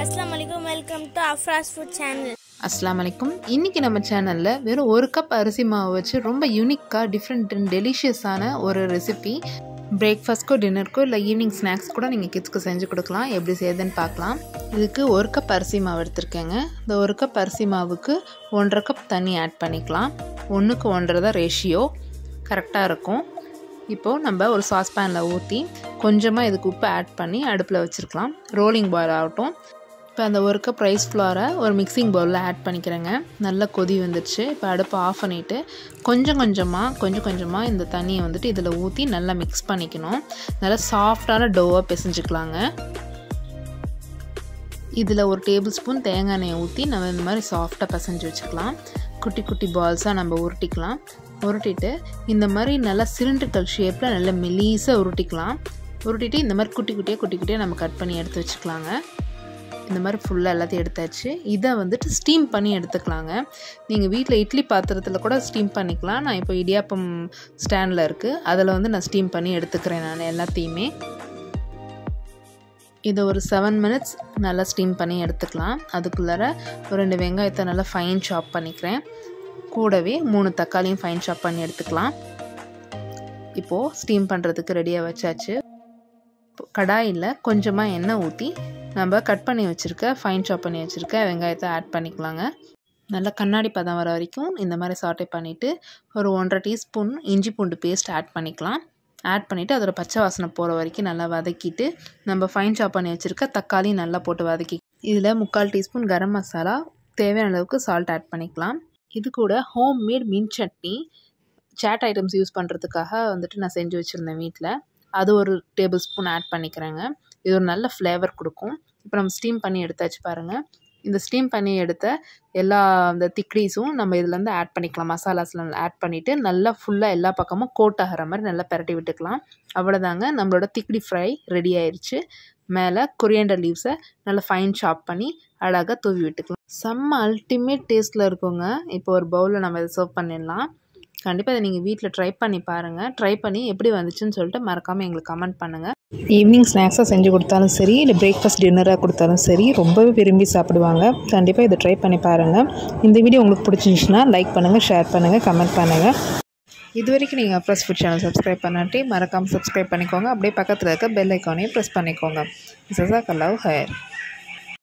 अस्सलाम वालेकुम welcome to अफ्राज food channel. அஸ்ஸலாமு அலைக்கும். இன்றைக்கி நம்ம சேனலில் வெறும் ஒரு கப் அரிசி மாவு வச்சு ரொம்ப யூனிக்காக டிஃப்ரெண்ட் அண்ட் டெலிஷியஸான ஒரு ரெசிபி பிரேக்ஃபாஸ்ட்க்கோ டின்னருக்கோ இல்லை ஈவினிங் ஸ்நாக்ஸ் கூட நீங்கள் கிட்ஸ்க்கு செஞ்சு கொடுக்கலாம். எப்படி செய்யுதுன்னு பார்க்கலாம். இதுக்கு ஒரு கப் அரிசி மாவு எடுத்திருக்கேங்க. இந்த ஒரு கப் அரிசி மாவுக்கு 1.5 கப் தண்ணி ஆட் பண்ணிக்கலாம். 1க்கு 1.5 தான் ரேஷியோ, கரெக்டாக இருக்கும். இப்போது நம்ம ஒரு சாஸ்பேனில் ஊற்றி கொஞ்சமாக இதுக்கு உப்பு ஆட் பண்ணி அடுப்பில் வச்சுருக்கலாம். ரோலிங் பாயில் ஆகட்டும். இப்போ அந்த ஒரு கப் ரைஸ் ஃப்ளாரை ஒரு மிக்சிங் பவுலில் ஆட் பண்ணிக்கிறேங்க. நல்லா கொதி வந்துடுச்சு. இப்போ அடுப்பை ஆஃப் பண்ணிவிட்டு கொஞ்சம் கொஞ்சமாக இந்த தண்ணியை வந்துட்டு இதில் ஊற்றி நல்லா மிக்ஸ் பண்ணிக்கணும். நல்லா சாஃப்டான டோவாக பிசைஞ்சிக்கலாங்க. இதில் ஒரு டேபிள் ஸ்பூன் தேங்காய் எண்ணெயை ஊற்றி நம்ம இந்த மாதிரி சாஃப்டாக பிசைஞ்சு வச்சுக்கலாம். குட்டி குட்டி பால்ஸாக நம்ம உருட்டிக்கலாம். உருட்டிட்டு இந்த மாதிரி நல்லா சிலிண்ட்ரிக்கல் ஷேப்பில் நல்லா மெலீஸாக உருட்டிட்டு இந்த மாதிரி குட்டி குட்டியாக நம்ம கட் பண்ணி எடுத்து வச்சுக்கலாங்க. இந்த மாதிரி ஃபுல்லாக எல்லாத்தையும் எடுத்தாச்சு. இதை வந்துட்டு ஸ்டீம் பண்ணி எடுத்துக்கலாங்க. நீங்கள் வீட்டில் இட்லி பாத்திரத்தில் கூட ஸ்டீம் பண்ணிக்கலாம். நான் இப்போ இடியாப்பம் ஸ்டாண்டில் இருக்குது, அதில் வந்து நான் ஸ்டீம் பண்ணி எடுத்துக்கிறேன் நான் எல்லாத்தையுமே. இதை ஒரு 7 மினிட்ஸ் நல்லா ஸ்டீம் பண்ணி எடுத்துக்கலாம். அதுக்குள்ளார ஒரு 2 வெங்காயத்தை நல்லா ஃபைன் சாப் பண்ணிக்கிறேன். கூடவே 3 தக்காளியும் ஃபைன் சாப் பண்ணி எடுத்துக்கலாம். இப்போது ஸ்டீம் பண்ணுறதுக்கு ரெடியாக வச்சாச்சு. கடாயில் கொஞ்சமாக எண்ணெய் ஊற்றி நம்ம கட் பண்ணி வச்சுருக்க ஃபைன் சாப் பண்ணி வச்சுருக்க வெங்காயத்தை ஆட் பண்ணிக்கலாங்க. நல்லா கண்ணாடி பதம் வர வரைக்கும் இந்த மாதிரி சாட்டே பண்ணிவிட்டு ஒரு 1.5 டீஸ்பூன் இஞ்சி பூண்டு பேஸ்ட் ஆட் பண்ணிக்கலாம். ஆட் பண்ணிவிட்டு அதோட பச்சை வாசனை போகிற வரைக்கும் நல்லா வதக்கிட்டு நம்ம ஃபைன் சாப் பண்ணி வச்சுருக்க தக்காளி நல்லா போட்டு வதக்கி இதில் 3/4 டீஸ்பூன் கரம் மசாலா, தேவையான அளவுக்கு சால்ட் ஆட் பண்ணிக்கலாம். இது கூட ஹோம் மேட் மீன் சட்னி சாட் ஐட்டம்ஸ் யூஸ் பண்ணுறதுக்காக வந்துட்டு நான் செஞ்சு வச்சுருந்தேன் வீட்டில். அது ஒரு டேபிள் ஸ்பூன் ஆட் பண்ணிக்கிறேங்க. இது ஒரு நல்ல ஃப்ளேவர் கொடுக்கும். இப்போ நம்ம ஸ்டீம் பண்ணி எடுத்தாச்சு பாருங்கள். இந்த ஸ்டீம் பண்ணி எடுத்த எல்லா இந்த திக்ரீஸும் நம்ம இதுலேருந்து ஆட் பண்ணிக்கலாம். மசாலாஸ்லாம் ஆட் பண்ணிவிட்டு நல்லா ஃபுல்லாக எல்லா பக்கமும் கோட் ஆகிற மாதிரி நல்லா பரட்டி விட்டுக்கலாம். அவ்வளோதாங்க, நம்மளோட திக்டி ஃப்ரை ரெடி ஆயிடுச்சு. மேலே கொரியாண்டர் லீவ்ஸை நல்லா ஃபைன் சாப் பண்ணி அழகாக தூவி விட்டுக்கலாம். செம்ம அல்டிமேட் டேஸ்ட்டில் இருக்குங்க. இப்போ ஒரு பவுலில் நம்ம இதை சர்வ் பண்ணிடலாம். கண்டிப்பாக இதை நீங்கள் வீட்டில் ட்ரை பண்ணி பாருங்கள். ட்ரை பண்ணி எப்படி வந்துச்சுன்னு சொல்லிட்டு மறக்காமல் எங்களுக்கு கமெண்ட் பண்ணுங்கள். ஈவினிங் ஸ்நாக்ஸாக செஞ்சு கொடுத்தாலும் சரி, இல்லை பிரேக்ஃபாஸ்ட் டின்னராக கொடுத்தாலும் சரி, ரொம்பவே விரும்பி சாப்பிடுவாங்க. கண்டிப்பாக இதை ட்ரை பண்ணி பாருங்கள். இந்த வீடியோ உங்களுக்கு பிடிச்சிருந்துச்சுன்னா லைக் பண்ணுங்கள், ஷேர் பண்ணுங்கள், கமெண்ட் பண்ணுங்கள். இது வரைக்கும் நீங்கள் அஃப்ராஸ் ஃபுட் சேனல் சப்ஸ்கிரைப் பண்ணாட்டி மறக்காமல் சப்ஸ்கிரைப் பண்ணிக்கோங்க. அப்படியே பக்கத்தில் இருக்க பெல் ஐக்கானையும் ப்ரெஸ் பண்ணிக்கோங்க. ஜஸாக்கல்லாஹு ஹைர்.